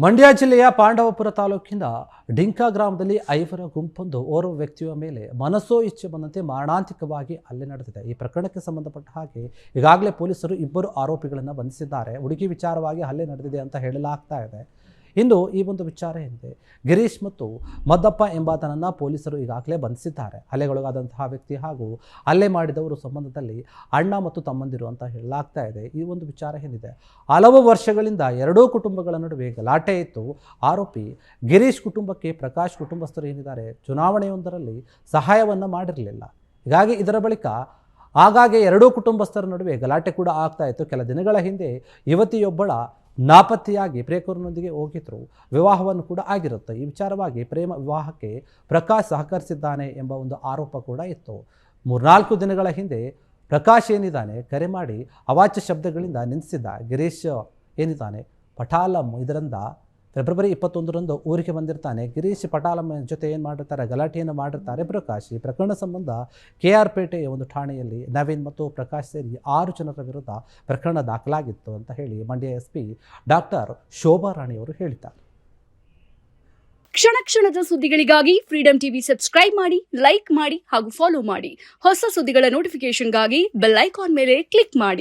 ಮಂಡ್ಯ ಜಿಲ್ಲೆಯ ಪಾಂಡವಪುರ ತಾಲೂಕಿನ ಡಿಂಕಾ ಗ್ರಾಮದಲ್ಲಿ 5ರ ಗುಂಪೊಂದು ಓರ್ವ ವ್ಯಕ್ತಿಯ ಮೇಲೆ ಮನಸೋ ಇಚ್ಛೆ ಬಂದಂತೆ ಮಾರಣಾಂತಿಕವಾಗಿ ಹಲ್ಲೆ ನಡೆದಿದೆ. ಈ ಪ್ರಕರಣಕ್ಕೆ ಸಂಬಂಧಪಟ್ಟ ಹಾಗೆ ಈಗಾಗಲೇ ಪೊಲೀಸರು 2 ಆರೋಪಿಗಳನ್ನು ಬಂಧಿಸಿದ್ದಾರೆ. ಹುಡುಗಿ ವಿಚಾರವಾಗಿ ಹಲ್ಲೆ ನಡೆದಿದೆ ಅಂತ ಹೇಳಲಾಗ್ತಾ ಇದೆ. ಇನ್ನು ಈ ಒಂದು ವಿಚಾರ ಏನಿದೆ, ಗಿರೀಶ್ ಮತ್ತು ಮದ್ದಪ್ಪ ಎಂಬಾತನನ್ನು ಪೊಲೀಸರು ಈಗಾಗಲೇ ಬಂಧಿಸಿದ್ದಾರೆ. ಹಲ್ಲೆಗೊಳಗಾದಂತಹ ವ್ಯಕ್ತಿ ಹಾಗೂ ಹಲ್ಲೆ ಮಾಡಿದವರು ಸಂಬಂಧದಲ್ಲಿ ಅಣ್ಣ ಮತ್ತು ತಮ್ಮಂದಿರು ಅಂತ ಹೇಳಲಾಗ್ತಾ ಇದೆ. ಈ ಒಂದು ವಿಚಾರ ಏನಿದೆ, ಹಲವು ವರ್ಷಗಳಿಂದ ಎರಡೂ ಕುಟುಂಬಗಳ ನಡುವೆ ಗಲಾಟೆ ಇತ್ತು. ಆರೋಪಿ ಗಿರೀಶ್ ಕುಟುಂಬಕ್ಕೆ ಪ್ರಕಾಶ್ ಕುಟುಂಬಸ್ಥರು ಏನಿದ್ದಾರೆ ಚುನಾವಣೆಯೊಂದರಲ್ಲಿ ಸಹಾಯವನ್ನು ಮಾಡಿರಲಿಲ್ಲ. ಹೀಗಾಗಿ ಇದರ ಬಳಿಕ ಆಗಾಗ್ಗೆ ಎರಡೂ ಕುಟುಂಬಸ್ಥರ ನಡುವೆ ಗಲಾಟೆ ಕೂಡ ಆಗ್ತಾ ಇತ್ತು. ಕೆಲ ದಿನಗಳ ಹಿಂದೆ ಯುವತಿಯೊಬ್ಬಳ ನಾಪತ್ತೆಯಾಗಿ ಪ್ರೇಕರನೊಂದಿಗೆ ಹೋಗಿದ್ರು. ವಿವಾಹವನ್ನು ಕೂಡ ಆಗಿರುತ್ತೆ. ಈ ವಿಚಾರವಾಗಿ ಪ್ರೇಮ ವಿವಾಹಕ್ಕೆ ಪ್ರಕಾಶ್ ಸಹಕರಿಸಿದ್ದಾನೆ ಎಂಬ ಒಂದು ಆರೋಪ ಕೂಡ ಇತ್ತು. 3-4 ದಿನಗಳ ಹಿಂದೆ ಪ್ರಕಾಶ್ ಏನಿದ್ದಾನೆ ಕರೆ ಮಾಡಿ ಅವಾಚ್ಯ ಶಬ್ದಗಳಿಂದ ನಿಂದಿಸಿದ್ದ. ಗಿರೀಶ್ ಏನಿದ್ದಾನೆ ಪಟಾಲಂ ಇದರಿಂದ ಫೆಬ್ರವರಿ 21ರಂದು ಊರಿಗೆ ಬಂದಿರ್ತಾನೆ. ಗಿರೀಶ್ ಪಟಾಲಂ ಜೊತೆ ಏನು ಮಾಡಿರ್ತಾರೆ, ಗಲಾಟೆಯನ್ನು ಮಾಡಿರ್ತಾರೆ ಪ್ರಕಾಶ್. ಈ ಪ್ರಕರಣ ಸಂಬಂಧ KR ಪೇಟೆಯ ಒಂದು ಠಾಣೆಯಲ್ಲಿ ನವೀನ್ ಮತ್ತು ಪ್ರಕಾಶ್ ಸೇರಿ 6 ಜನರ ವಿರುದ್ಧ ಪ್ರಕರಣ ದಾಖಲಾಗಿತ್ತು ಅಂತ ಹೇಳಿ ಮಂಡ್ಯ SP ಡಾಕ್ಟರ್ ಶೋಭಾ ರಾಣಿಯವರು ಹೇಳಿದ್ದಾರೆ. ಕ್ಷಣ ಕ್ಷಣದ ಸುದ್ದಿಗಳಿಗಾಗಿ ಫ್ರೀಡಂ ಟಿವಿ ಸಬ್ಸ್ಕ್ರೈಬ್ ಮಾಡಿ, ಲೈಕ್ ಮಾಡಿ ಹಾಗೂ ಫಾಲೋ ಮಾಡಿ. ಹೊಸ ಸುದ್ದಿಗಳ ನೋಟಿಫಿಕೇಶನ್ಗಾಗಿ ಬೆಲ್ ಐಕಾನ್ ಮೇಲೆ ಕ್ಲಿಕ್ ಮಾಡಿ.